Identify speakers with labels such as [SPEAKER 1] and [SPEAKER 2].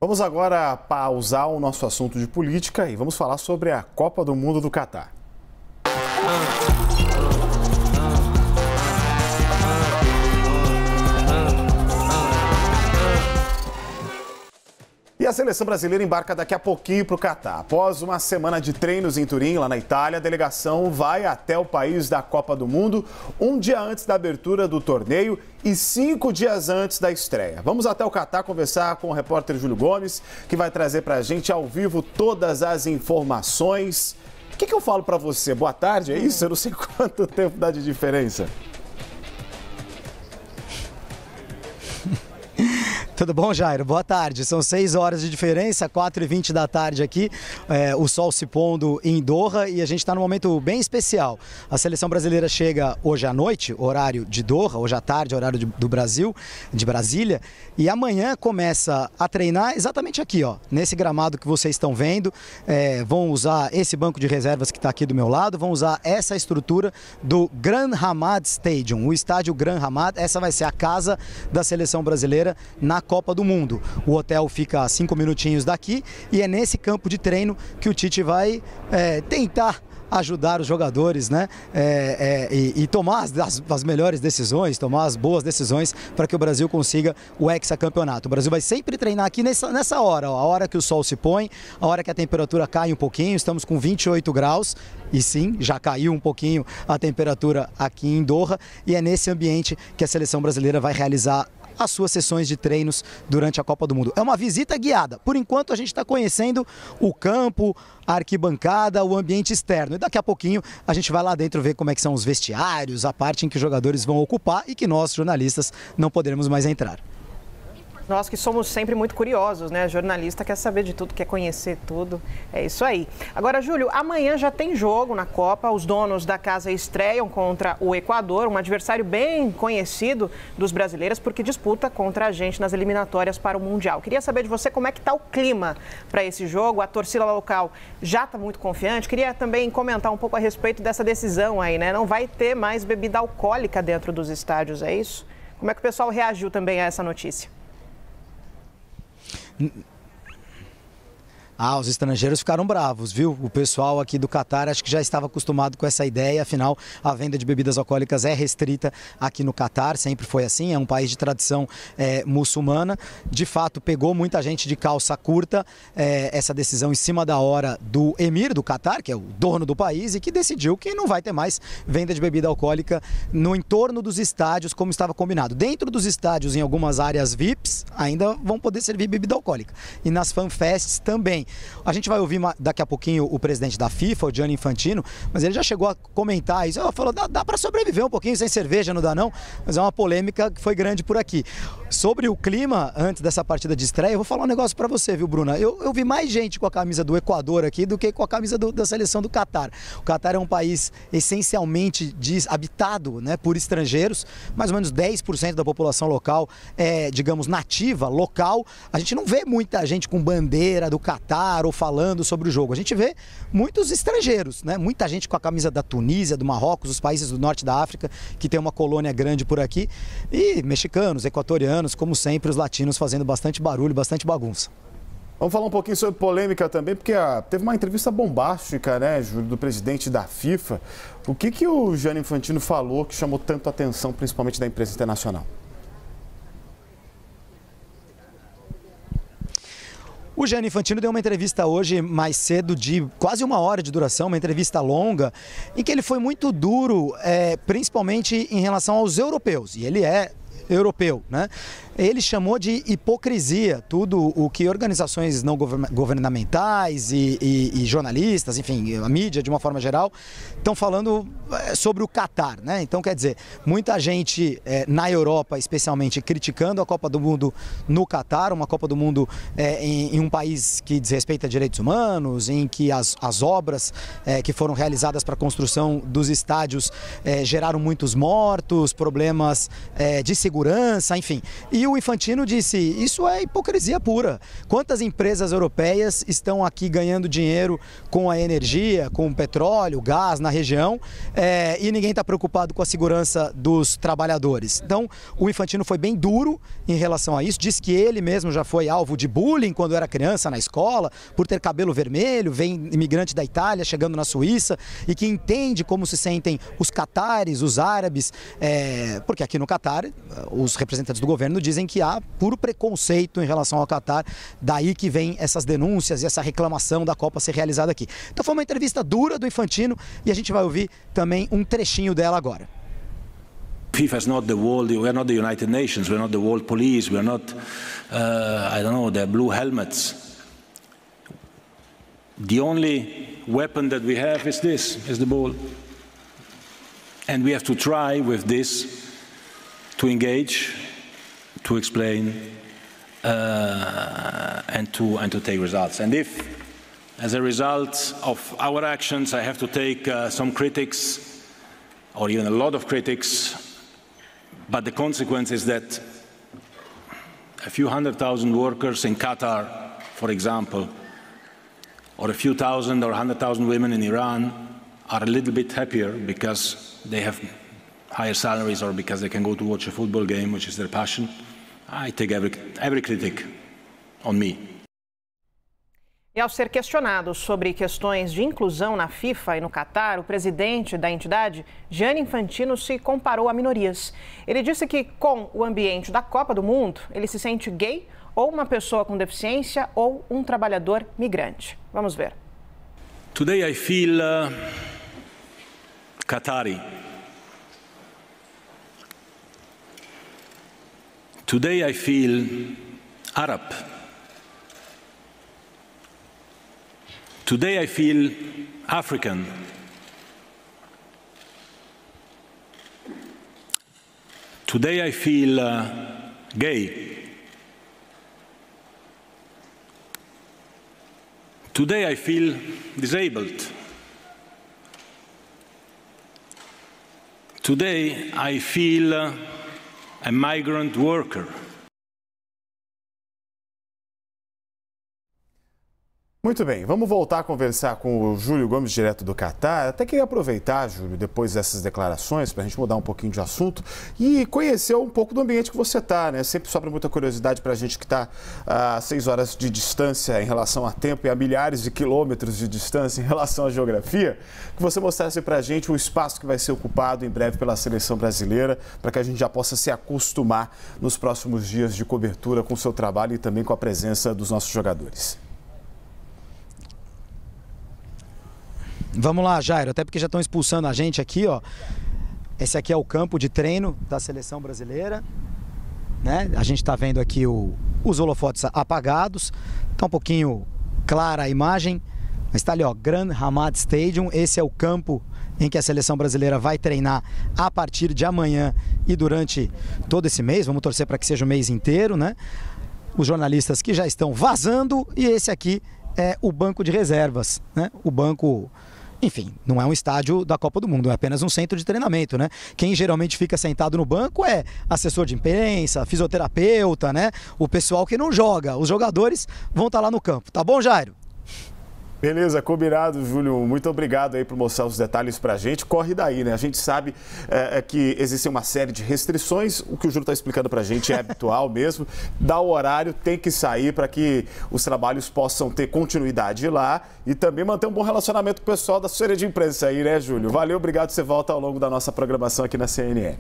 [SPEAKER 1] Vamos agora pausar o nosso assunto de política e vamos falar sobre a Copa do Mundo do Catar. E a seleção brasileira embarca daqui a pouquinho para o Catar. Após uma semana de treinos em Turim, lá na Itália, a delegação vai até o país da Copa do Mundo um dia antes da abertura do torneio e 5 dias antes da estreia. Vamos até o Catar conversar com o repórter Júlio Gomes, que vai trazer para a gente ao vivo todas as informações. O que eu falo para você? Boa tarde, é isso? Eu não sei quanto tempo dá de diferença.
[SPEAKER 2] Tudo bom, Jairo? Boa tarde. São 6 horas de diferença, 4h20 da tarde aqui, o sol se pondo em Doha e a gente está num momento bem especial. A seleção brasileira chega hoje à noite, horário de Doha, hoje à tarde, horário do Brasil, de Brasília, e amanhã começa a treinar exatamente aqui, ó, nesse gramado que vocês estão vendo. Vão usar esse banco de reservas que está aqui do meu lado, vão usar essa estrutura do Gran Hamad Stadium, o estádio Gran Hamad. Essa vai ser a casa da seleção brasileira na Copa do Mundo. O hotel fica a 5 minutinhos daqui e é nesse campo de treino que o Tite vai tentar ajudar os jogadores, né? E tomar as melhores decisões, tomar as boas decisões para que o Brasil consiga o hexacampeonato. O Brasil vai sempre treinar aqui nessa hora, ó, a hora que o sol se põe, a hora que a temperatura cai um pouquinho. Estamos com 28 graus e sim, já caiu um pouquinho a temperatura aqui em Doha e é nesse ambiente que a seleção brasileira vai realizar as suas sessões de treinos durante a Copa do Mundo. É uma visita guiada. Por enquanto a gente está conhecendo o campo, a arquibancada, o ambiente externo. E daqui a pouquinho a gente vai lá dentro ver como é que são os vestiários, a parte em que os jogadores vão ocupar e que nós, jornalistas, não poderemos mais entrar.
[SPEAKER 3] Nós que somos sempre muito curiosos, né? Jornalista quer saber de tudo, quer conhecer tudo. É isso aí. Agora, Júlio, amanhã já tem jogo na Copa. Os donos da casa estreiam contra o Equador, um adversário bem conhecido dos brasileiros, porque disputa contra a gente nas eliminatórias para o Mundial. Queria saber de você como é que está o clima para esse jogo. A torcida local já está muito confiante. Queria também comentar um pouco a respeito dessa decisão aí, né? Não vai ter mais bebida alcoólica dentro dos estádios, é isso? Como é que o pessoal reagiu também a essa notícia?
[SPEAKER 2] Os estrangeiros ficaram bravos, viu? O pessoal aqui do Catar acho que já estava acostumado com essa ideia, afinal a venda de bebidas alcoólicas é restrita aqui no Catar, sempre foi assim, é um país de tradição muçulmana. De fato, pegou muita gente de calça curta, essa decisão em cima da hora do emir do Catar, que é o dono do país, e que decidiu que não vai ter mais venda de bebida alcoólica no entorno dos estádios como estava combinado. Dentro dos estádios, em algumas áreas VIPs, ainda vão poder servir bebida alcoólica. E nas fanfests também. A gente vai ouvir daqui a pouquinho o presidente da FIFA, o Gianni Infantino, mas ele já chegou a comentar isso. Ele falou, dá para sobreviver um pouquinho sem cerveja, não dá não? Mas é uma polêmica que foi grande por aqui. Sobre o clima, antes dessa partida de estreia, eu vou falar um negócio para você, viu, Bruna? Eu vi mais gente com a camisa do Equador aqui do que com a camisa da seleção do Catar. O Catar é um país essencialmente habitado, né, por estrangeiros, mais ou menos 10% da população local é, digamos, nativa, local. A gente não vê muita gente com bandeira do Catar ou falando sobre o jogo. A gente vê muitos estrangeiros, né? Muita gente com a camisa da Tunísia, do Marrocos, os países do norte da África, que tem uma colônia grande por aqui, e mexicanos, equatorianos, como sempre, os latinos fazendo bastante barulho, bastante bagunça.
[SPEAKER 1] Vamos falar um pouquinho sobre polêmica também, porque teve uma entrevista bombástica, né, Júlio, do presidente da FIFA. O que o Gianni Infantino falou que chamou tanto a atenção, principalmente da imprensa internacional?
[SPEAKER 2] O Gianni Infantino deu uma entrevista hoje mais cedo de quase 1 hora de duração, uma entrevista longa, em que ele foi muito duro, principalmente em relação aos europeus, e ele é europeu, né? Ele chamou de hipocrisia tudo o que organizações não governamentais e jornalistas, enfim, a mídia de uma forma geral, estão falando sobre o Catar, né? Então, quer dizer, muita gente na Europa, especialmente, criticando a Copa do Mundo no Catar, uma Copa do Mundo em um país que desrespeita direitos humanos, em que as obras que foram realizadas para a construção dos estádios geraram muitos mortos, problemas de segurança segurança, enfim. E o Infantino disse, isso é hipocrisia pura. Quantas empresas europeias estão aqui ganhando dinheiro com a energia, com o petróleo, gás na região, e ninguém está preocupado com a segurança dos trabalhadores. Então, o Infantino foi bem duro em relação a isso, disse que ele mesmo já foi alvo de bullying quando era criança na escola, por ter cabelo vermelho, vem imigrante da Itália chegando na Suíça, e que entende como se sentem os catares, os árabes, porque aqui no Catar, os representantes do governo dizem que há puro preconceito em relação ao Catar, daí que vem essas denúncias e essa reclamação da Copa ser realizada aqui. Então foi uma entrevista dura do Infantino e a gente vai ouvir também um trechinho dela agora.
[SPEAKER 4] FIFA is not the world, we are not the United Nations, we are not the world police, we are not, I don't know, the blue helmets. The only weapon that we have is this, is the ball. And we have to try with this to engage, to explain, and to take results. And if, as a result of our actions, I have to take some critics, or even a lot of critics, but the consequence is that a few 100,000 workers in Qatar, for example, or a few thousand or 100,000 women in Iran are a little bit happier because they have higher salaries or because they can go to watch a football game, which is their passion. I take every critic on me.
[SPEAKER 3] E ao ser questionado sobre questões de inclusão na FIFA e no Catar, o presidente da entidade, Gianni Infantino, se comparou a minorias. Ele disse que com o ambiente da Copa do Mundo, ele se sente gay, ou uma pessoa com deficiência, ou um trabalhador migrante. Vamos ver.
[SPEAKER 4] Today I feel Qatari. Today I feel Arab. Today I feel African. Today I feel gay. Today I feel disabled. Today I feel a migrant worker.
[SPEAKER 1] Muito bem, vamos voltar a conversar com o Júlio Gomes, direto do Catar. Até queria aproveitar, Júlio, depois dessas declarações, para a gente mudar um pouquinho de assunto e conhecer um pouco do ambiente que você está, né? Sempre sobra muita curiosidade para a gente que está a 6 horas de distância em relação a tempo e a milhares de quilômetros de distância em relação à geografia, que você mostrasse para a gente o espaço que vai ser ocupado em breve pela seleção brasileira, para que a gente já possa se acostumar nos próximos dias de cobertura com o seu trabalho e também com a presença dos nossos jogadores.
[SPEAKER 2] Vamos lá, Jairo, até porque já estão expulsando a gente aqui, ó. Esse aqui é o campo de treino da seleção brasileira, né? A gente está vendo aqui os holofotes apagados, tá um pouquinho clara a imagem, mas está ali, ó, Grand Hamad Stadium. Esse é o campo em que a seleção brasileira vai treinar a partir de amanhã e durante todo esse mês. Vamos torcer para que seja o mês inteiro, né? Os jornalistas que já estão vazando, e esse aqui é o banco de reservas, né? O banco... Enfim, não é um estádio da Copa do Mundo, é apenas um centro de treinamento, né? Quem geralmente fica sentado no banco é assessor de imprensa, fisioterapeuta, né? O pessoal que não joga, os jogadores vão estar lá no campo. Tá bom, Jairo?
[SPEAKER 1] Beleza, combinado, Júlio. Muito obrigado aí por mostrar os detalhes pra gente. Corre daí, né? A gente sabe que existe uma série de restrições. O que o Júlio está explicando pra gente é habitual mesmo. Dá o horário, tem que sair para que os trabalhos possam ter continuidade lá e também manter um bom relacionamento com o pessoal da assessoria de imprensa aí, né, Júlio? Valeu, obrigado. Você volta ao longo da nossa programação aqui na CNN.